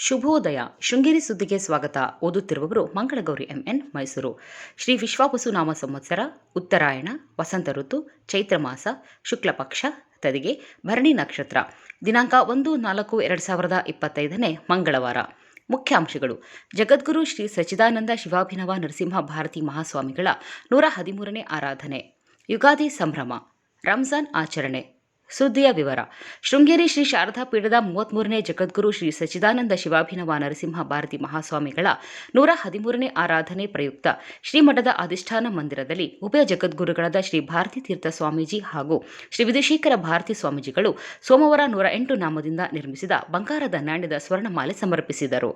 ಶುಭೋದಯ. ಶೃಂಗೇರಿ ಸುದ್ದಿಗೆ ಸ್ವಾಗತ. ಓದುತ್ತಿರುವವರು ಮಂಗಳಗೌರಿ ಎಂಎನ್, ಮೈಸೂರು. ಶ್ರೀ ವಿಶ್ವಾವಸು ನಾಮ ಸಂವತ್ಸರ, ಉತ್ತರಾಯಣ, ವಸಂತ ಋತು, ಚೈತ್ರ ಮಾಸ, ಶುಕ್ಲ ಪಕ್ಷ, ತದಿಗೆ, ಭರಣಿ ನಕ್ಷತ್ರ. ದಿನಾಂಕ 1-4-2025 ಮಂಗಳವಾರ. ಮುಖ್ಯಾಂಶಗಳು. ಜಗದ್ಗುರು ಶ್ರೀ ಸಚ್ಚಿದಾನಂದ ಶಿವಾಭಿನವ ನರಸಿಂಹ ಭಾರತಿ ಮಹಾಸ್ವಾಮಿಗಳ 113ನೇ ಆರಾಧನೆ. ಯುಗಾದಿ ಸಂಭ್ರಮ. ರಂಜಾನ್ ಆಚರಣೆ. ಸುದ್ದಿಯ ವಿವರ. ಶೃಂಗೇರಿ ಶ್ರೀ ಶಾರದಾ ಪೀಠದ 33ನೇ ಜಗದ್ಗುರು ಶ್ರೀ ಸಚ್ಚಿದಾನಂದ ಶಿವಾಭಿನವ ನರಸಿಂಹ ಭಾರತಿ ಮಹಾಸ್ವಾಮಿಗಳ 113ನೇ ಆರಾಧನೆ ಪ್ರಯುಕ್ತ ಶ್ರೀಮಠದ ಅಧಿಷ್ಠಾನ ಮಂದಿರದಲ್ಲಿ ಉಭಯ ಜಗದ್ಗುರುಗಳಾದ ಶ್ರೀ ಭಾರತೀ ತೀರ್ಥ ಸ್ವಾಮೀಜಿ ಹಾಗೂ ಶ್ರೀ ವಿಧುಶೇಖರ ಭಾರತಿ ಸ್ವಾಮೀಜಿಗಳು ಸೋಮವಾರ 108 ನಾಮದಿಂದ ನಿರ್ಮಿಸಿದ ಬಂಗಾರದ ನಾಣ್ಯದ ಸ್ವರ್ಣಮಾಲೆ ಸಮರ್ಪಿಸಿದರು.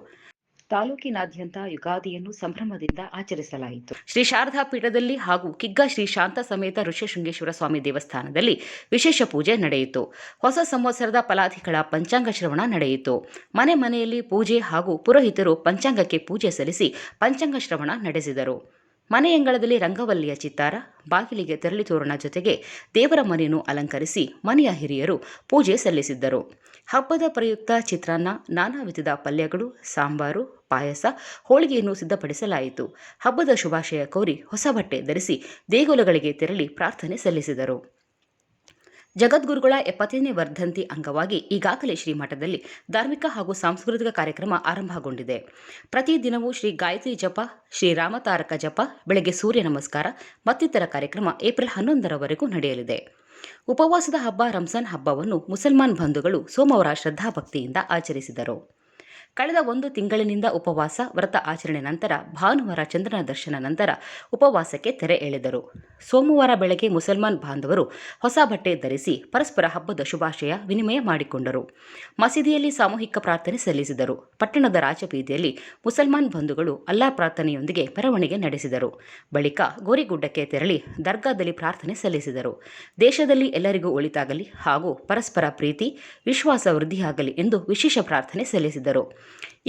ತಾಲೂಕಿನಾದ್ಯಂತ ಯುಗಾದಿಯನ್ನು ಸಂಭ್ರಮದಿಂದ ಆಚರಿಸಲಾಯಿತು. ಶ್ರೀ ಶಾರದಾ ಪೀಠದಲ್ಲಿ ಹಾಗೂ ಕಿಗ್ಗಾ ಶ್ರೀ ಶಾಂತ ಸಮೇತ ಋಷ್ಯಶೃಂಗೇಶ್ವರ ಸ್ವಾಮಿ ದೇವಸ್ಥಾನದಲ್ಲಿ ವಿಶೇಷ ಪೂಜೆ ನಡೆಯಿತು. ಹೊಸ ಸಂವತ್ಸರದ ಫಲಾಧಿಗಳ ಪಂಚಾಂಗ ಶ್ರವಣ ನಡೆಯಿತು. ಮನೆ ಮನೆಯಲ್ಲಿ ಪೂಜೆ ಹಾಗೂ ಪುರೋಹಿತರು ಪಂಚಾಂಗಕ್ಕೆ ಪೂಜೆ ಸಲ್ಲಿಸಿ ಪಂಚಾಂಗ ಶ್ರವಣ ನಡೆಸಿದರು. ಮನೆಯಂಗಳದಲ್ಲಿ ರಂಗವಲ್ಲಿಯ ಚಿತ್ತಾರ, ಬಾಗಿಲಿಗೆ ತೆರಳಿ ತೋರಣ ಜೊತೆಗೆ ದೇವರ ಮನೆಯನ್ನು ಅಲಂಕರಿಸಿ ಮನೆಯ ಹಿರಿಯರು ಪೂಜೆ ಸಲ್ಲಿಸಿದ್ದರು. ಹಬ್ಬದ ಪ್ರಯುಕ್ತ ಚಿತ್ರಾನ್ನ, ನಾನಾ ವಿಧದ ಪಲ್ಯಗಳು, ಸಾಂಬಾರು, ಪಾಯಸ, ಹೋಳಿಗೆಯನ್ನು ಸಿದ್ಧಪಡಿಸಲಾಯಿತು. ಹಬ್ಬದ ಶುಭಾಶಯ ಕೋರಿ ಹೊಸ ಬಟ್ಟೆ ಧರಿಸಿ ದೇಗುಲಗಳಿಗೆ ತೆರಳಿ ಪ್ರಾರ್ಥನೆ ಸಲ್ಲಿಸಿದರು. ಜಗದ್ಗುರುಗಳ 70ನೇ ವರ್ಧಂತಿ ಅಂಗವಾಗಿ ಈಗಾಗಲೇ ಶ್ರೀಮಠದಲ್ಲಿ ಧಾರ್ಮಿಕ ಹಾಗೂ ಸಾಂಸ್ಕೃತಿಕ ಕಾರ್ಯಕ್ರಮ ಆರಂಭಗೊಂಡಿದೆ. ಪ್ರತಿದಿನವೂ ಶ್ರೀ ಗಾಯತ್ರಿ ಜಪ, ಶ್ರೀ ರಾಮತಾರಕ ಜಪ, ಬೆಳಗ್ಗೆ ಸೂರ್ಯ ನಮಸ್ಕಾರ ಮತ್ತಿತರ ಕಾರ್ಯಕ್ರಮ ಏಪ್ರಿಲ್ 11ರವರೆಗೂ ನಡೆಯಲಿದೆ. ಉಪವಾಸದ ಹಬ್ಬ ರಂಜಾನ್ ಹಬ್ಬವನ್ನು ಮುಸಲ್ಮಾನ್ ಬಂಧುಗಳು ಸೋಮವಾರ ಶ್ರದ್ಧಾಭಕ್ತಿಯಿಂದ ಆಚರಿಸಿದರು. ಕಳೆದ 1 ತಿಂಗಳಿನಿಂದ ಉಪವಾಸ ವ್ರತ ಆಚರಣೆ ನಂತರ ಭಾನುವಾರ ಚಂದ್ರನ ದರ್ಶನ ನಂತರ ಉಪವಾಸಕ್ಕೆ ತೆರೆ ಎಳೆದರು. ಸೋಮವಾರ ಬೆಳಗ್ಗೆ ಮುಸಲ್ಮಾನ್ ಬಾಂಧವರು ಹೊಸ ಬಟ್ಟೆ ಧರಿಸಿ ಪರಸ್ಪರ ಹಬ್ಬದ ಶುಭಾಶಯ ವಿನಿಮಯ ಮಾಡಿಕೊಂಡರು. ಮಸೀದಿಯಲ್ಲಿ ಸಾಮೂಹಿಕ ಪ್ರಾರ್ಥನೆ ಸಲ್ಲಿಸಿದರು. ಪಟ್ಟಣದ ರಾಜಬೀದಿಯಲ್ಲಿ ಮುಸಲ್ಮಾನ್ ಬಂಧುಗಳು ಅಲ್ಲಾ ಪ್ರಾರ್ಥನೆಯೊಂದಿಗೆ ಮೆರವಣಿಗೆ ನಡೆಸಿದರು. ಬಳಿಕ ಗೋರಿಗುಡ್ಡಕ್ಕೆ ತೆರಳಿ ದರ್ಗಾದಲ್ಲಿ ಪ್ರಾರ್ಥನೆ ಸಲ್ಲಿಸಿದರು. ದೇಶದಲ್ಲಿ ಎಲ್ಲರಿಗೂ ಒಳಿತಾಗಲಿ ಹಾಗೂ ಪರಸ್ಪರ ಪ್ರೀತಿ, ವಿಶ್ವಾಸ ವೃದ್ಧಿಯಾಗಲಿ ಎಂದು ವಿಶೇಷ ಪ್ರಾರ್ಥನೆ ಸಲ್ಲಿಸಿದರು.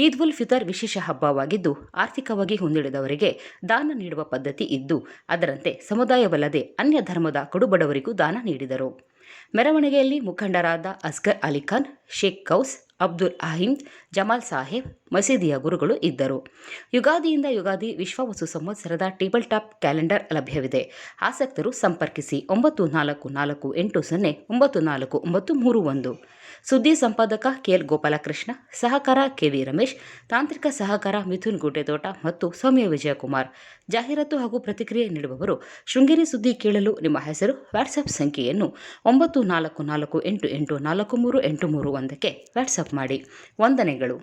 ಈದ್ ಉಲ್ ಫಿತರ್ ವಿಶೇಷ ಹಬ್ಬವಾಗಿದ್ದು, ಆರ್ಥಿಕವಾಗಿ ಹೊಂದಿಳಿದವರಿಗೆ ದಾನ ನೀಡುವ ಪದ್ಧತಿ ಇದ್ದು, ಅದರಂತೆ ಸಮುದಾಯವಲ್ಲದೆ ಅನ್ಯ ಧರ್ಮದ ಕಡುಬಡವರಿಗೂ ದಾನ ನೀಡಿದರು. ಮೆರವಣಿಗೆಯಲ್ಲಿ ಮುಖಂಡರಾದ ಅಸ್ಗರ್ ಅಲಿಖಾನ್, ಶೇಖ್ ಕೌಸ್, ಅಬ್ದುಲ್ ಅಹೀದ್, ಜಮಾಲ್ ಸಾಹೇಬ್, ಮಸೀದಿಯ ಗುರುಗಳು ಇದ್ದರು. ಯುಗಾದಿಯಿಂದ ಯುಗಾದಿ ವಿಶ್ವಾವಸು ಸಂವತ್ಸರದ ಟೇಬಲ್ ಟಾಪ್ ಕ್ಯಾಲೆಂಡರ್ ಲಭ್ಯವಿದೆ. ಆಸಕ್ತರು ಸಂಪರ್ಕಿಸಿ 9440949931. ಸುದ್ದಿ ಸಂಪಾದಕ ಕೆಎಲ್ ಗೋಪಾಲಕೃಷ್ಣ, ಸಹಕಾರ ಕೆವಿ ರಮೇಶ್, ತಾಂತ್ರಿಕ ಸಹಕಾರ ಮಿಥುನ್ ಗುಡ್ಡೆತೋಟ ಮತ್ತು ಸೌಮ್ಯ ವಿಜಯಕುಮಾರ್. ಜಾಹೀರಾತು ಹಾಗೂ ಪ್ರತಿಕ್ರಿಯೆ ನೀಡುವವರು ಶೃಂಗೇರಿ ಸುದ್ದಿ ಕೇಳಲು ನಿಮ್ಮ ಹೆಸರು, ವಾಟ್ಸಪ್ ಸಂಖ್ಯೆಯನ್ನು 9448843831ಕ್ಕೆ ವಾಟ್ಸಪ್ ಮಾಡಿ. ವಂದನೆಗಳು.